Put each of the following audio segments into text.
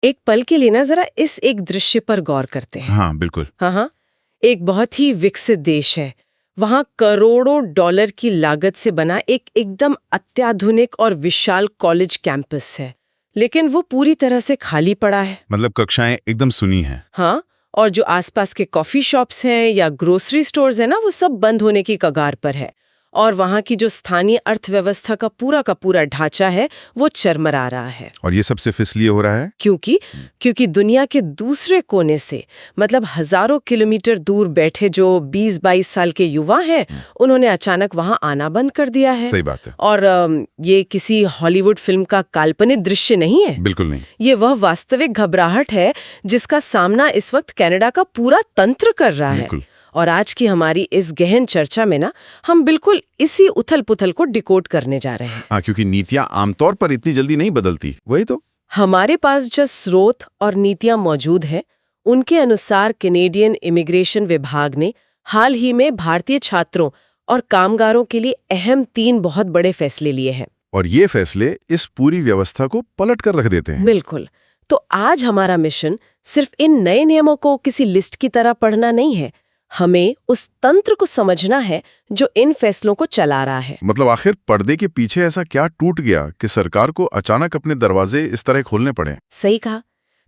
एक पल के लिए ना जरा इस एक दृश्य पर गौर करते हैं। हाँ बिल्कुल। हाँ, एक बहुत ही विकसित देश है। वहाँ करोड़ों डॉलर की लागत से बना एक एकदम अत्याधुनिक और विशाल कॉलेज कैंपस है, लेकिन वो पूरी तरह से खाली पड़ा है। मतलब कक्षाएं एकदम सुनी हैं। हाँ, और जो आसपास के कॉफी शॉप्स हैं या ग्रोसरी स्टोर्स हैं ना, वो सब बंद होने की कगार पर है। और वहाँ की जो स्थानीय अर्थव्यवस्था का पूरा ढांचा है वो चरमरा रहा है। और ये सब सिर्फ इसलिए हो रहा है क्योंकि दुनिया के दूसरे कोने से, मतलब हजारों किलोमीटर दूर बैठे जो 20-22 साल के युवा हैं, उन्होंने अचानक वहाँ आना बंद कर दिया है। सही बात है। और ये किसी हॉलीवुड फिल्म का काल्पनिक दृश्य नहीं है। बिल्कुल नहीं। ये वह वास्तविक घबराहट है जिसका सामना इस वक्त कनाडा का पूरा तंत्र कर रहा है। और आज की हमारी इस गहन चर्चा में ना, हम बिल्कुल इसी उथल-पुथल को डिकोड करने जा रहे हैं। हाँ, क्योंकि नीतियां आमतौर पर इतनी जल्दी नहीं बदलती। वही तो हमारे पास जो स्रोत और नीतियां मौजूद हैं, उनके अनुसार कैनेडियन इमिग्रेशन विभाग ने हाल ही में भारतीय छात्रों और कामगारों के लिए अहम 3 बहुत बड़े फैसले लिए हैं। और ये फैसले इस पूरी व्यवस्था को पलट कर रख देते हैं। बिल्कुल। तो आज हमारा मिशन सिर्फ इन नए नियमों को किसी लिस्ट की तरह पढ़ना नहीं है, हमें उस तंत्र को समझना है जो इन फैसलों को चला रहा है। मतलब आखिर पर्दे के पीछे ऐसा क्या टूट गया कि सरकार को अचानक अपने दरवाजे इस तरह खोलने पड़े? सही कहा।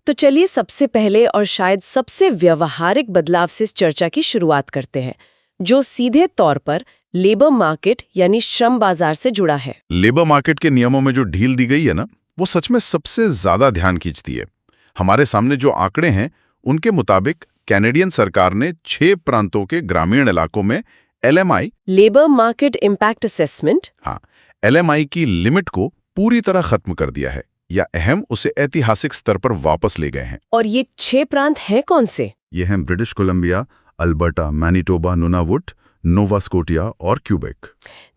तो चलिए सबसे पहले और शायद सबसे व्यवहारिक बदलाव से इस चर्चा की शुरुआत करते हैं, जो सीधे तौर पर लेबर मार्केट यानी श्रम बाजार से जुड़ा है। लेबर मार्केट के नियमों में जो ढील दी गई है ना, वो सच में सबसे ज्यादा ध्यान खींचती है। हमारे सामने जो आंकड़े हैं, उनके मुताबिक कैनेडियन सरकार ने 6 प्रांतों के ग्रामीण इलाकों में LMI, labour market impact assessment, LMI की लिमिट को पूरी तरह खत्म कर दिया है, या अहम उसे ऐतिहासिक स्तर पर वापस ले गए हैं। और ये 6 प्रांत हैं कौन से? ये हैं British Columbia, Alberta, Manitoba, Nunavut, Nova Scotia और क्यूबेक।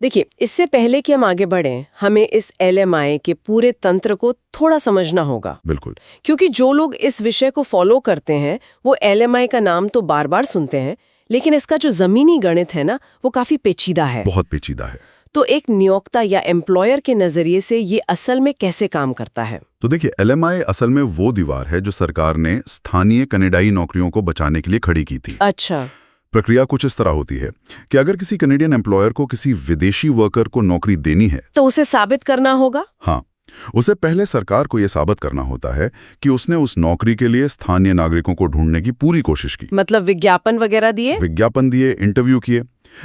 देखिए, इससे पहले कि हम आगे बढ़ें, हमें इस LMI के पूरे तंत्र को थोड़ा समझना होगा। बिल्कुल। क्योंकि जो लोग इस विषय को फॉलो करते हैं, वो LMI का नाम तो बार बार सुनते हैं, लेकिन इसका जो जमीनी गणित है ना, वो काफी पेचीदा है। बहुत पेचीदा है। तो एक नियोक्ता या एम्प्लॉयर के नजरिए से ये असल में कैसे काम करता है? तो देखिए, LMI असल में वो दीवार है जो सरकार ने स्थानीय कनाडाई नौकरियों को बचाने के लिए खड़ी की थी। अच्छा। प्रक्रिया कुछ इस तरह होती है कि अगर किसी कनेडियन एम्प्लॉयर को किसी विदेशी वर्कर को नौकरी देनी है, तो उसे साबित करना होगा। हाँ, उसे पहले सरकार को यह साबित करना होता है कि उसने उस नौकरी के लिए स्थानीय नागरिकों को ढूंढने की पूरी कोशिश की। मतलब विज्ञापन वगैरह दिए? विज्ञापन दिए, इंटरव्यू किए,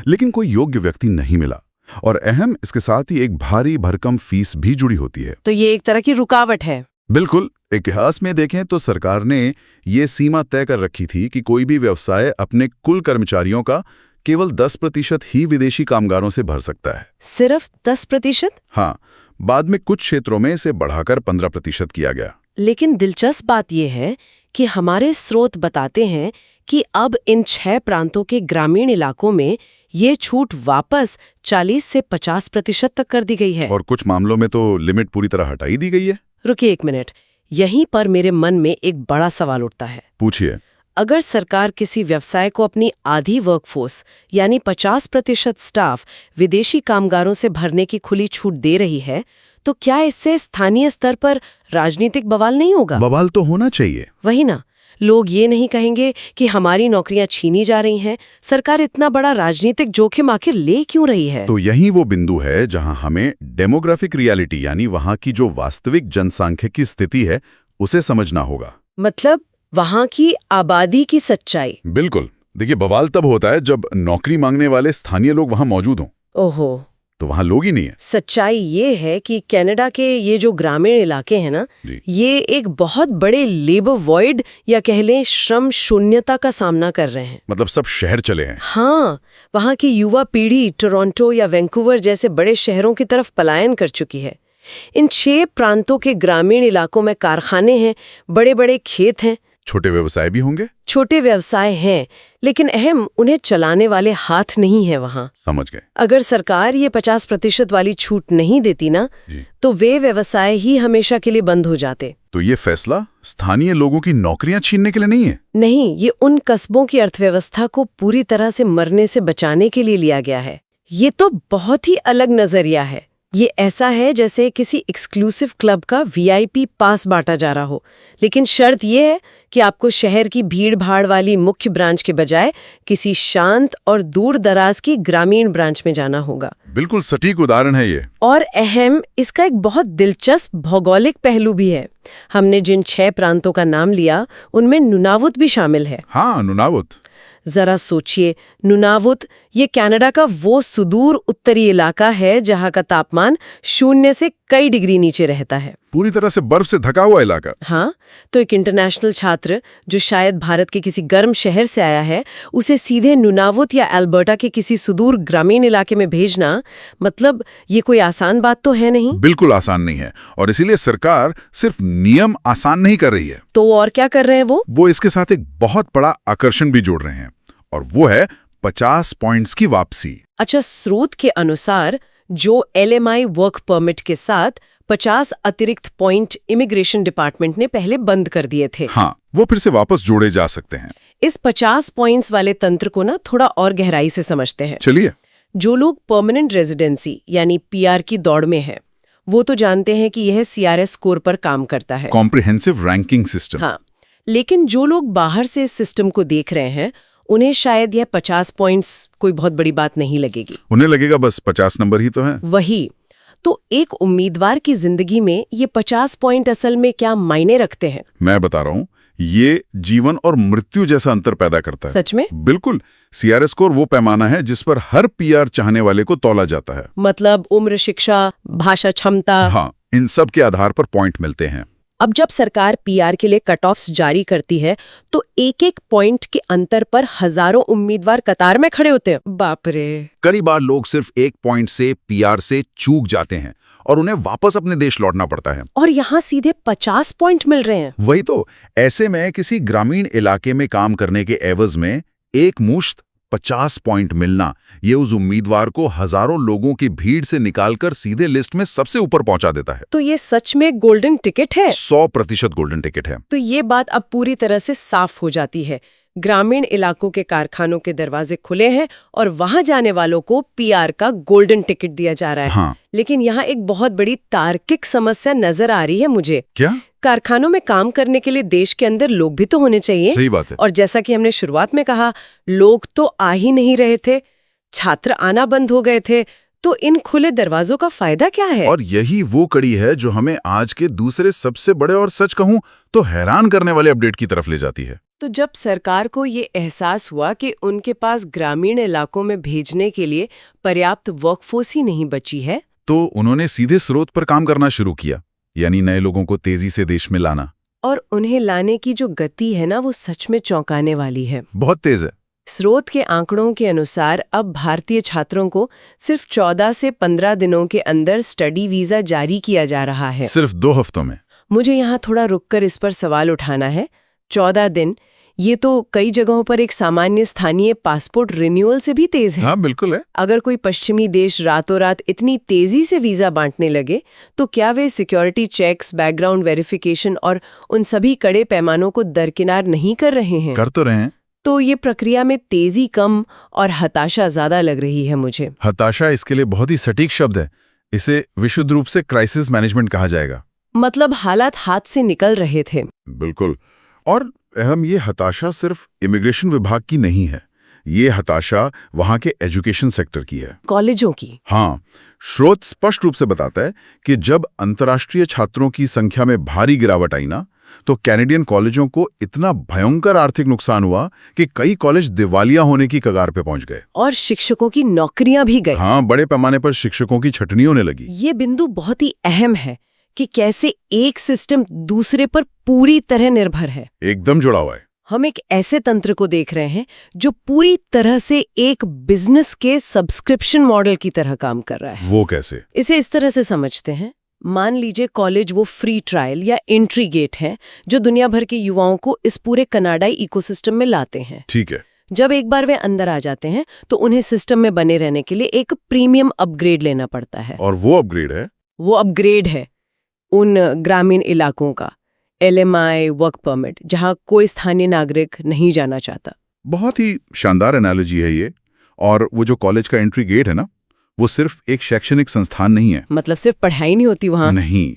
लेकिन कोई योग्य व्यक्ति नहीं मिला। और अहम, इसके साथ ही एक भारी भरकम फीस भी जुड़ी होती है। तो ये एक तरह की रुकावट है। बिल्कुल। इतिहास में देखें तो सरकार ने ये सीमा तय कर रखी थी कि कोई भी व्यवसाय अपने कुल कर्मचारियों का केवल 10% ही विदेशी कामगारों से भर सकता है। सिर्फ 10%? हाँ, बाद में कुछ क्षेत्रों में इसे बढ़ाकर 15% किया गया। लेकिन दिलचस्प बात यह है कि हमारे स्रोत बताते हैं कि अब इन 6 प्रांतों के ग्रामीण इलाकों में ये छूट वापस 40 से 50% तक कर दी गई है। और कुछ मामलों में तो लिमिट पूरी तरह हटाई दी गई है। रुकिए एक मिनट, यहीं पर मेरे मन में एक बड़ा सवाल उठता है। पूछिए। अगर सरकार किसी व्यवसाय को अपनी आधी वर्कफोर्स यानी 50% स्टाफ विदेशी कामगारों से भरने की खुली छूट दे रही है, तो क्या इससे स्थानीय स्तर पर राजनीतिक बवाल नहीं होगा? बवाल तो होना चाहिए। वही ना, लोग ये नहीं कहेंगे कि हमारी नौकरियां छीनी जा रही हैं, सरकार इतना बड़ा राजनीतिक जोखिम आखिर ले क्यों रही है? तो यही वो बिंदु है जहां हमें डेमोग्राफिक रियलिटी यानी वहां की जो वास्तविक जनसांख्यिकी स्थिति है उसे समझना होगा। मतलब वहां की आबादी की सच्चाई। बिल्कुल। देखिए, बवाल तब होता है जब नौकरी मांगने वाले स्थानीय लोग वहां मौजूद हों। ओहो, तो वहां लोग ही नहीं है। सच्चाई ये है कि कनाडा के ये जो ग्रामीण इलाके हैं ना, ये एक बहुत बड़े लेबर वॉइड या कह लें श्रम शून्यता का सामना कर रहे हैं। मतलब सब शहर चले हैं। हाँ, वहाँ की युवा पीढ़ी टोरंटो या वैंकूवर जैसे बड़े शहरों की तरफ पलायन कर चुकी है। इन 6 प्रांतों के ग्रामीण इलाकों में कारखाने हैं, बड़े बड़े खेत हैं, छोटे व्यवसाय भी होंगे। छोटे व्यवसाय हैं, लेकिन अहम उन्हें चलाने वाले हाथ नहीं है वहाँ। समझ गए। अगर सरकार ये 50% वाली छूट नहीं देती ना, तो वे व्यवसाय ही हमेशा के लिए बंद हो जाते। तो ये फैसला स्थानीय लोगों की नौकरियां छीनने के लिए नहीं है। नहीं, ये उन कस्बों की अर्थव्यवस्था को पूरी तरह से मरने से बचाने के लिए लिया गया है। ये तो बहुत ही अलग नजरिया है। ये ऐसा है जैसे किसी एक्सक्लूसिव क्लब का वीआईपी पास बांटा जा रहा हो, लेकिन शर्त ये है कि आपको शहर की भीड़-भाड़ वाली मुख्य ब्रांच के बजाय किसी शांत और दूर दराज की ग्रामीण ब्रांच में जाना होगा। बिल्कुल सटीक उदाहरण है ये। और अहम, इसका एक बहुत दिलचस्प भौगोलिक पहलू भी है। हमने जिन 6 प्रांतों का नाम लिया, उनमें नुनावुत भी शामिल है। हाँ, नुनावुत। जरा सोचिए, नुनावुत ये कनाडा का वो सुदूर उत्तरी इलाका है जहां का तापमान 0 से कई डिग्री नीचे रहता है। पूरी तरह से बर्फ से ढका हुआ इलाका। हाँ, तो एक इंटरनेशनल छात्र जो शायद भारत के किसी गर्म शहर से आया है, उसे सीधे नुनावुत या अल्बर्टा के किसी सुदूर ग्रामीण इलाके में भेजना, मतलब ये कोई आसान बात तो है नहीं। बिल्कुल आसान नहीं है, और इसीलिए सरकार सिर्फ नियम आसान नहीं कर रही है। तो और क्या कर रहे हैं वो इसके साथ एक बहुत बड़ा आकर्षण भी जोड़ रहे हैं, और वो है 50 पॉइंट्स की वापसी। अच्छा, स्रोत के अनुसार जो LMI वर्क परमिट के साथ 50 अतिरिक्त पॉइंट इमिग्रेशन डिपार्टमेंट ने पहले बंद कर दिए थे। हाँ, वो फिर से वापस जोड़े जा सकते हैं। इस 50 पॉइंट्स वाले तंत्र को ना थोड़ा और गहराई से समझते हैं। चलिए। जो लोग परमानेंट रेजिडेंसी यानी PR की दौड़ में हैं, वो तो जानते हैं कि यह CRS स्कोर पर काम करता है, कॉम्प्रिहेंसिव रैंकिंग सिस्टम। हाँ, लेकिन जो लोग बाहर से इस सिस्टम को देख रहे हैं, उन्हें शायद यह 50 पॉइंट्स कोई बहुत बड़ी बात नहीं लगेगी। उन्हें लगेगा बस 50 नंबर ही तो है। वही तो, एक उम्मीदवार की जिंदगी में ये 50 पॉइंट असल में क्या मायने रखते हैं? मैं बता रहा हूँ, ये जीवन और मृत्यु जैसा अंतर पैदा करता है। सच में? बिल्कुल। CRS स्कोर वो पैमाना है जिस पर हर PR चाहने वाले को तौला जाता है। मतलब उम्र, शिक्षा, भाषा क्षमता। हाँ, इन सब के आधार पर पॉइंट मिलते हैं। अब जब सरकार PR के लिए कट ऑफ्स जारी करती है, तो एक-एक पॉइंट के अंतर पर हजारों उम्मीदवार कतार में खड़े होते हैं। बाप रे! कई बार लोग सिर्फ एक पॉइंट से PR से चूक जाते हैं और उन्हें वापस अपने देश लौटना पड़ता है। और यहाँ सीधे 50 पॉइंट मिल रहे हैं। वही तो। ऐसे में किसी ग्रामीण इलाके में काम करने के एवज में एक मुश्त 50 पॉइंट मिलना, ये उस उम्मीदवार को हजारों लोगों की भीड़ से निकालकर सीधे लिस्ट में सबसे ऊपर पहुंचा देता है। तो ये सच में गोल्डन टिकट है? 100% गोल्डन टिकट है। तो ये बात अब पूरी तरह से साफ हो जाती है। ग्रामीण इलाकों के कारखानों के दरवाजे खुले हैं और वहां जाने वालों को PR का गोल्डन टिकट दिया जा रहा है। हाँ। लेकिन यहाँ एक बहुत बड़ी तार्किक समस्या नजर आ रही है मुझे। क्या? कारखानों में काम करने के लिए देश के अंदर लोग भी तो होने चाहिए। सही बात है। और जैसा कि हमने शुरुआत में कहा, लोग तो आ ही नहीं रहे थे, छात्र आना बंद हो गए थे, तो इन खुले दरवाजों का फायदा क्या है? और यही वो कड़ी है जो हमें आज के दूसरे सबसे बड़े और सच कहूं तो हैरान करने वाले अपडेट की तरफ ले जाती है। तो जब सरकार को ये एहसास हुआ कि उनके पास ग्रामीण इलाकों में भेजने के लिए पर्याप्त वर्कफोर्स ही नहीं बची है, तो उन्होंने सीधे स्रोत पर काम करना शुरू किया, यानी नए लोगों को तेजी से देश में लाना। और उन्हें लाने की जो गति है ना, वो सच में चौंकाने वाली है। बहुत तेज है। स्रोत के आंकड़ों के अनुसार अब भारतीय छात्रों को सिर्फ 14 से 15 दिनों के अंदर स्टडी वीजा जारी किया जा रहा है। सिर्फ 2 हफ्तों में। मुझे यहाँ थोड़ा रुककर इस पर सवाल उठाना है। 14 दिन, ये तो कई जगहों पर एक सामान्य स्थानीय पासपोर्ट रिन्यूअल से भी तेज है। हाँ, बिल्कुल है। अगर कोई पश्चिमी देश रातों रात इतनी तेजी से वीजा बांटने लगे, तो क्या वे सिक्योरिटी चेक्स, बैकग्राउंड वेरिफिकेशन और उन सभी कड़े पैमानों को दरकिनार नहीं कर रहे हैं? कर तो रहे हैं। तो ये प्रक्रिया में तेजी कम और हताशा ज्यादा लग रही है मुझे। हताशा इसके लिए बहुत ही सटीक शब्द है। इसे विशुद्ध रूप से क्राइसिस मैनेजमेंट कहा जाएगा। मतलब हालात हाथ से निकल रहे थे। बिल्कुल। और ये हताशा सिर्फ इमिग्रेशन विभाग की नहीं है, ये हताशा वहां के एजुकेशन सेक्टर की है, कॉलेजों की। हाँ, स्रोत स्पष्ट रूप से बताता है कि जब अंतर्राष्ट्रीय छात्रों की संख्या में भारी गिरावट आई ना, तो कैनेडियन कॉलेजों को इतना भयंकर आर्थिक नुकसान हुआ कि कई कॉलेज दिवालिया होने की कगार पे पहुंच गए। और शिक्षकों की नौकरियां भी गई। हाँ, बड़े पैमाने पर शिक्षकों की छटनी होने लगी। ये बिंदु बहुत ही अहम है कि कैसे एक सिस्टम दूसरे पर पूरी तरह निर्भर है, एकदम जुड़ा हुआ है। हम एक ऐसे तंत्र को देख रहे हैं जो पूरी तरह से एक बिजनेस के सब्सक्रिप्शन मॉडल की तरह काम कर रहा है। वो कैसे? इसे इस तरह से समझते हैं, मान लीजिए कॉलेज वो फ्री ट्रायल या एंट्री गेट है जो दुनिया भर के युवाओं को इस पूरे कनाडाई इकोसिस्टम में लाते हैं। ठीक है। जब एक बार वे अंदर आ जाते हैं तो उन्हें सिस्टम में बने रहने के लिए एक प्रीमियम अपग्रेड लेना पड़ता है। और वो अपग्रेड है उन ग्रामीण इलाकों का LMI वर्क परमिट, जहां कोई स्थानीय नागरिक नहीं जाना चाहता। बहुत ही शानदार एनालॉजी है ये। और वो जो कॉलेज का एंट्री गेट है ना, वो सिर्फ एक शैक्षणिक संस्थान नहीं है। मतलब सिर्फ पढ़ाई नहीं होती वहाँ? नहीं।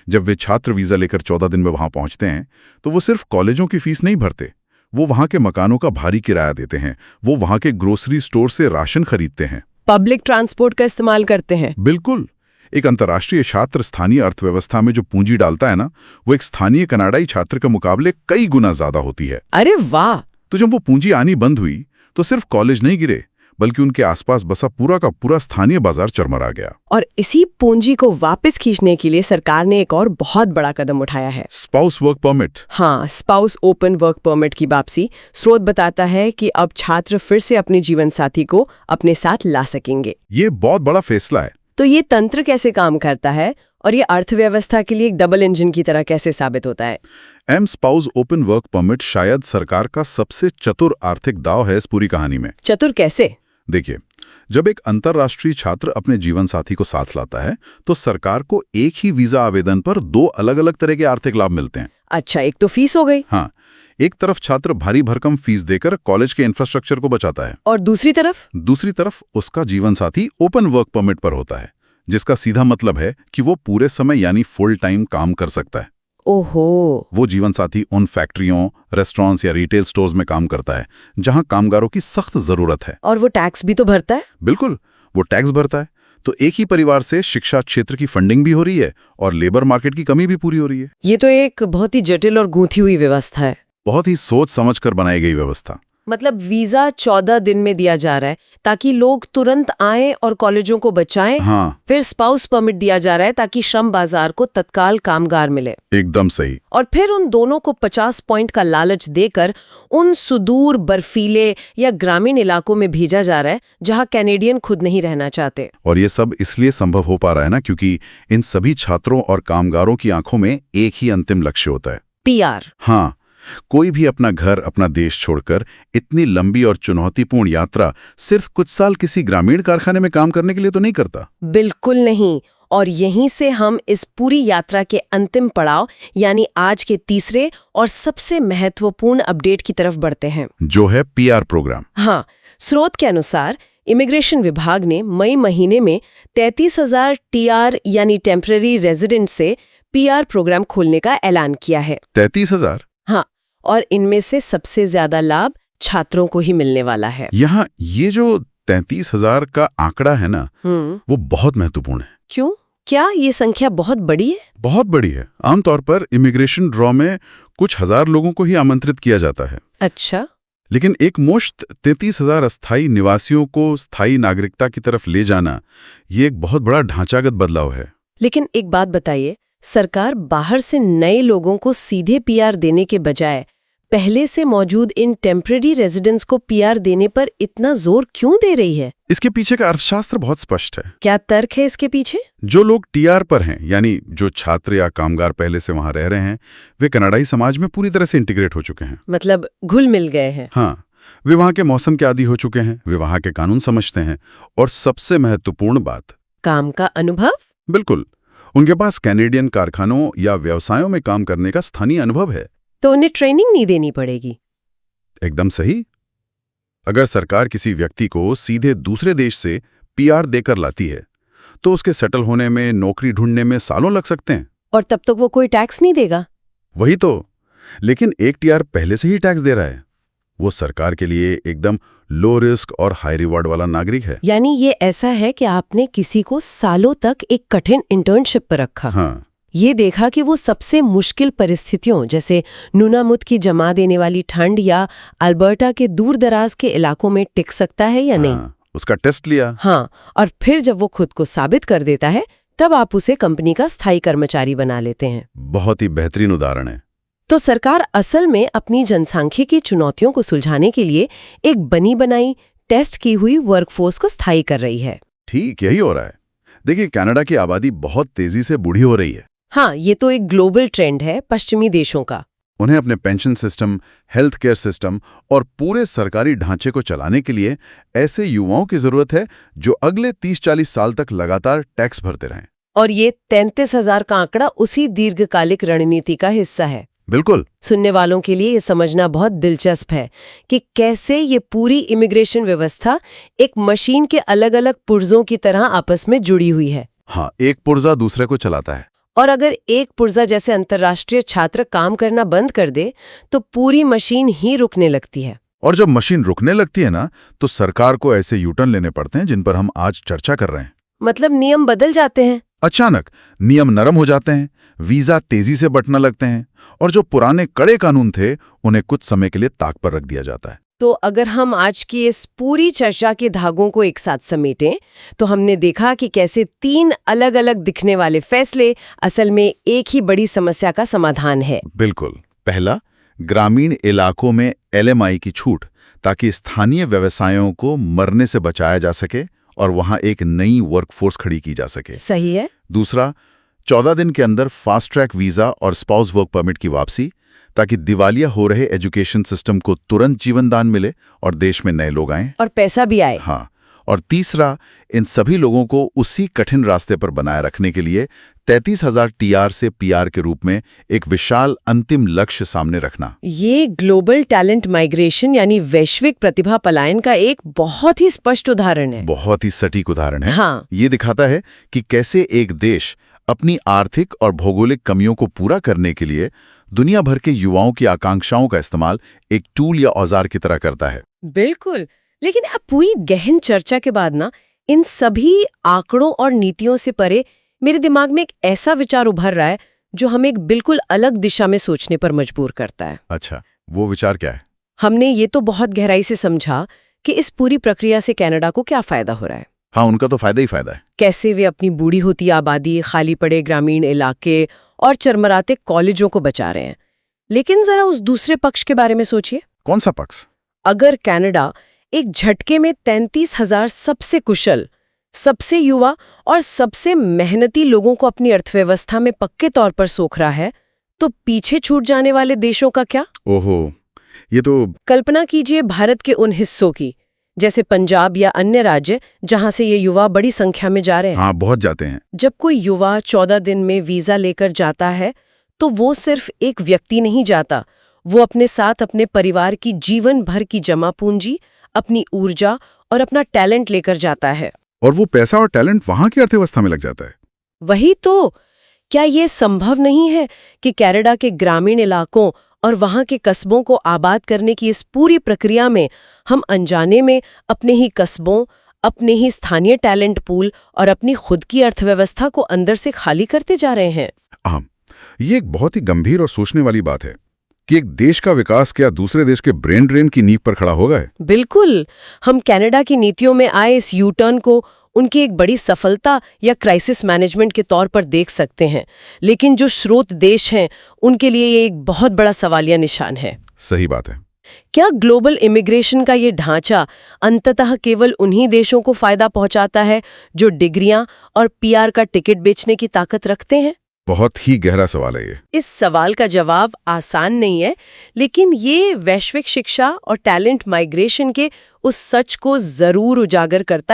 जब वे छात्र वीजा लेकर 14 दिन में वहां पहुंचते हैं तो वो सिर्फ कॉलेजों की फीस नहीं भरते, वो वहां के मकानों का भारी किराया देते हैं, वो वहां के ग्रोसरी स्टोर से राशन खरीदते हैं, पब्लिक ट्रांसपोर्ट का इस्तेमाल करते हैं। बिल्कुल। एक अंतर्राष्ट्रीय छात्र स्थानीय अर्थव्यवस्था में जो पूंजी डालता है ना, वो एक स्थानीय कनाडाई छात्र के मुकाबले कई गुना ज्यादा होती है। अरे वाह! तो जब वो पूंजी आनी बंद हुई तो सिर्फ कॉलेज नहीं गिरे, बल्कि उनके आसपास बसा पूरा का पूरा स्थानीय बाजार चरमरा गया। और इसी पूंजी को वापस खींचने के लिए सरकार ने एक और बहुत बड़ा कदम उठाया है। Spouse work permit. हाँ, स्पाउस ओपन वर्क परमिट की वापसी। स्रोत बताता है कि अब छात्र फिर से अपने जीवन साथी को अपने साथ ला सकेंगे। ये बहुत बड़ा फैसला है। तो ये तंत्र कैसे काम करता है और ये अर्थव्यवस्था के लिए एक डबल इंजन की तरह कैसे साबित होता है? एम स्पाउस ओपन वर्क परमिट शायद सरकार का सबसे चतुर आर्थिक दाव है इस पूरी कहानी में। चतुर कैसे? देखिए, जब एक अंतर्राष्ट्रीय छात्र अपने जीवन साथी को साथ लाता है तो सरकार को एक ही वीजा आवेदन पर 2 अलग-अलग तरह के आर्थिक लाभ मिलते हैं। अच्छा, एक तो फीस हो गई। हाँ, एक तरफ छात्र भारी भरकम फीस देकर कॉलेज के इंफ्रास्ट्रक्चर को बचाता है, और दूसरी तरफ उसका जीवन साथी ओपन वर्क परमिट पर होता है, जिसका सीधा मतलब है कि वो पूरे समय यानी फुल टाइम काम कर सकता है। ओहो! वो जीवन साथी उन फैक्ट्रियों, रेस्टोरेंट्स या रिटेल स्टोर्स में काम करता है जहां कामगारों की सख्त जरूरत है। और वो टैक्स भी तो भरता है? बिल्कुल, वो टैक्स भरता है। तो एक ही परिवार से शिक्षा क्षेत्र की फंडिंग भी हो रही है और लेबर मार्केट की कमी भी पूरी हो रही है। ये तो एक बहुत ही जटिल और गूंथी हुई व्यवस्था है। बहुत ही सोच समझ कर बनाई गई व्यवस्था। मतलब वीजा 14 दिन में दिया जा रहा है ताकि लोग तुरंत आएं और कॉलेजों को बचाएं। हाँ, फिर स्पाउस परमिट दिया जा रहा है ताकि श्रम बाजार को तत्काल कामगार मिले। एकदम सही। और फिर उन दोनों को 50 पॉइंट का लालच देकर उन सुदूर बर्फीले या ग्रामीण इलाकों में भेजा जा रहा है जहां कैनेडियन खुद नहीं रहना चाहते। और ये सब इसलिए संभव हो पा रहा है ना, क्योंकि इन सभी छात्रों और कामगारों की आंखों में एक ही अंतिम लक्ष्य होता है, पीआर। हाँ, कोई भी अपना घर, अपना देश छोड़कर इतनी लंबी और चुनौतीपूर्ण यात्रा सिर्फ कुछ साल किसी ग्रामीण कारखाने में काम करने के लिए तो नहीं करता। बिल्कुल नहीं। और यहीं से हम इस पूरी यात्रा के अंतिम पड़ाव यानी आज के तीसरे और सबसे महत्वपूर्ण अपडेट की तरफ बढ़ते हैं, जो है पीआर प्रोग्राम। हाँ, स्रोत के अनुसार इमिग्रेशन विभाग ने मई महीने में 33,000 टीआर यानी टेम्पररी रेजिडेंट से पीआर प्रोग्राम खोलने का ऐलान किया है। 33,000? हाँ, और इनमें से सबसे ज्यादा लाभ छात्रों को ही मिलने वाला है। यहाँ ये जो 33,000 का आंकड़ा है ना, वो बहुत महत्वपूर्ण है। क्यों? क्या ये संख्या बहुत बड़ी है? बहुत बड़ी है। आमतौर पर इमिग्रेशन ड्रॉ में कुछ हजार लोगों को ही आमंत्रित किया जाता है। अच्छा। लेकिन एक मुश्त 33,000 अस्थायी निवासियों को स्थायी नागरिकता की तरफ ले जाना, ये एक बहुत बड़ा ढांचागत बदलाव है। लेकिन एक बात बताइए, सरकार बाहर से नए लोगों को सीधे पीआर देने के बजाय पहले से मौजूद इन टेम्पररी रेजिडेंट्स को पीआर देने पर इतना जोर क्यों दे रही है? इसके पीछे का अर्थशास्त्र बहुत स्पष्ट है। क्या तर्क है इसके पीछे? जो लोग टीआर पर हैं, यानी जो छात्र या कामगार पहले से वहां रह रहे हैं, वे कनाडाई समाज में पूरी तरह से इंटीग्रेट हो चुके हैं। मतलब घुल मिल गए हैं। हाँ, वे वहां के मौसम के आदी हो चुके हैं, वे वहां के कानून समझते हैं, और सबसे महत्वपूर्ण बात, काम का अनुभव। बिल्कुल, उनके पास कैनेडियन कारखानों या व्यवसायों में काम करने का स्थानीय अनुभव है। तो उन्हें ट्रेनिंग नहीं देनी पड़ेगी। एकदम सही। अगर सरकार किसी व्यक्ति को सीधे दूसरे देश से पीआर देकर लाती है तो उसके सेटल होने में, नौकरी ढूंढने में सालों लग सकते हैं। और तब तक वो कोई टैक्स नहीं देगा। वही तो। लेकिन एक टीआर पहले से ही टैक्स दे रहा है। वो सरकार के लिए एकदम लो रिस्क और हाई रिवॉर्ड वाला नागरिक है। यानी ये ऐसा है कि आपने किसी को सालों तक एक कठिन इंटर्नशिप पर रखा। हाँ, ये देखा कि वो सबसे मुश्किल परिस्थितियों जैसे नूनामुत की जमा देने वाली ठंड या अल्बर्टा के दूर दराज के इलाकों में टिक सकता है या नहीं। उसका टेस्ट लिया। हाँ, और फिर जब वो खुद को साबित कर देता है तब आप उसे कंपनी का स्थायी कर्मचारी बना लेते हैं। बहुत ही बेहतरीन उदाहरण है। तो सरकार असल में अपनी जनसांख्यिकी चुनौतियों को सुलझाने के लिए एक बनी बनाई टेस्ट की हुई वर्कफोर्स को स्थायी कर रही है। ठीक यही हो रहा है। देखिए, कनाडा की आबादी बहुत तेजी से बूढ़ी हो रही है। हाँ, ये तो एक ग्लोबल ट्रेंड है पश्चिमी देशों का। उन्हें अपने pension system, health care system और पूरे सरकारी ढांचे को चलाने के लिए ऐसे युवाओं की जरूरत है जो अगले 30-40 साल तक लगातार टैक्स भरते रहें। और ये 33,000 का आंकड़ा उसी दीर्घकालिक रणनीति का हिस्सा है। बिल्कुल। सुनने वालों के लिए ये समझना बहुत दिलचस्प है कि कैसे ये पूरी इमिग्रेशन व्यवस्था एक मशीन के अलग-अलग पुर्जों की तरह आपस में जुड़ी हुई है। हाँ, एक पुर्जा दूसरे को चलाता है। और अगर एक पुर्जा जैसे अंतर्राष्ट्रीय छात्र काम करना बंद कर दे तो पूरी मशीन ही रुकने लगती है। और जब मशीन रुकने लगती है ना, तो सरकार को ऐसे यूटर्न लेने पड़ते हैं जिन पर हम आज चर्चा कर रहे हैं। मतलब नियम बदल जाते हैं। अचानक नियम नरम हो जाते हैं, वीजा तेजी से बंटने लगते हैं, और जो पुराने कड़े कानून थे उन्हें कुछ समय के लिए ताक पर रख दिया जाता है। तो अगर हम आज की इस पूरी चर्चा के धागों को एक साथ समेटें तो हमने देखा कि कैसे 3 अलग-अलग दिखने वाले फैसले असल में एक ही बड़ी समस्या का समाधान है। बिल्कुल। पहला, ग्रामीण इलाकों में LMI की छूट, ताकि स्थानीय व्यवसायों को मरने से बचाया जा सके और वहां एक नई वर्कफोर्स खड़ी की जा सके। सही है। दूसरा, 14 दिन के अंदर फास्ट ट्रैक वीजा और स्पाउस वर्क परमिट की वापसी, ताकि दिवालिया हो रहे एजुकेशन सिस्टम को तुरंत जीवन दान मिले और देश में नए लोग आएं और पैसा भी आए। हाँ। और तीसरा, इन सभी लोगों को उसी कठिन रास्ते पर बनाए रखने के लिए 33,000 TR से PR के रूप में एक विशाल अंतिम लक्ष्य सामने रखना। ये ग्लोबल टैलेंट माइग्रेशन यानी वैश्विक प्रतिभा पलायन का एक बहुत ही स्पष्ट उदाहरण है। बहुत ही सटीक उदाहरण है। हाँ। ये दिखाता है कि कैसे एक देश अपनी आर्थिक और भौगोलिक कमियों को पूरा करने के लिए दुनिया भर के युवाओं की आकांक्षाओं का इस्तेमाल एक टूल या औजार की तरह करता है। बिल्कुल। लेकिन अब पूरी गहन चर्चा के बाद ना, इन सभी आंकड़ों और नीतियों से परे मेरे दिमाग में एक ऐसा विचार उभर रहा है जो हमें एक बिल्कुल अलग दिशा में सोचने पर मजबूर करता है। अच्छा, वो विचार क्या है? हमने ये तो बहुत गहराई से समझा कि इस पूरी प्रक्रिया से कनाडा को क्या फायदा हो रहा है। हाँ, उनका तो फायदा ही फायदा है। कैसे वे अपनी बूढ़ी होती आबादी, खाली पड़े ग्रामीण इलाके और चरमराते कॉलेजों को बचा रहे हैं। लेकिन जरा उस दूसरे पक्ष के बारे में सोचिए। कौन सा पक्ष? अगर कनाडा एक झटके में 33,000 सबसे कुशल, सबसे युवा और सबसे मेहनती लोगों को अपनी अर्थव्यवस्था में पक्के तौर पर सोख रहा है, तो पीछे छूट जाने वाले देशों का क्या? ओहो, ये तो... कल्पना कीजिए भारत के उन हिस्सों की, जैसे पंजाब या अन्य राज्य जहां से ये युवा बड़ी संख्या में जा रहे हैं। हाँ, बहुत जाते हैं। जब कोई युवा 14 दिन में वीजा लेकर जाता है तो वो सिर्फ एक व्यक्ति नहीं जाता, वो अपने साथ अपने परिवार की जीवन भर की जमा पूंजी, अपनी ऊर्जा और अपना टैलेंट लेकर जाता है। और वो पैसा और टैलेंट वहां की अर्थव्यवस्था में लग जाता है। वही तो। क्या ये संभव नहीं है कि कनाडा के ग्रामीण इलाकों और वहां के कस्बों को आबाद करने की इस पूरी प्रक्रिया में हम अनजाने में अपने ही कस्बों, अपने ही स्थानीय टैलेंट पूल और अपनी खुद की अर्थव्यवस्था को अंदर से खाली करते जा रहे हैं? ये एक बहुत ही गंभीर और सोचने वाली बात है कि एक देश का विकास क्या दूसरे देश के ब्रेन ड्रेन की नींव पर खड़ा होगा है? बिल्कुल। हम कनाडा की नीतियों में आए इस यू टर्न को उनकी एक बड़ी सफलता या क्राइसिस मैनेजमेंट के तौर पर देख सकते हैं, लेकिन जो स्रोत देश हैं उनके लिए ये एक बहुत बड़ा सवालिया निशान है। सही बात है। क्या ग्लोबल इमिग्रेशन का ये ढांचा अंततः केवल उन्हीं देशों को फायदा पहुंचाता है जो डिग्रियां और PR का टिकट बेचने की ताकत रखते हैं? बहुत ही गहरा सवाल है ये। इस सवाल का जवाब आसान नहीं है, लेकिन ये वैश्विक शिक्षा और टैलेंट माइग्रेशन के उस सच को जरूर उजागर करता है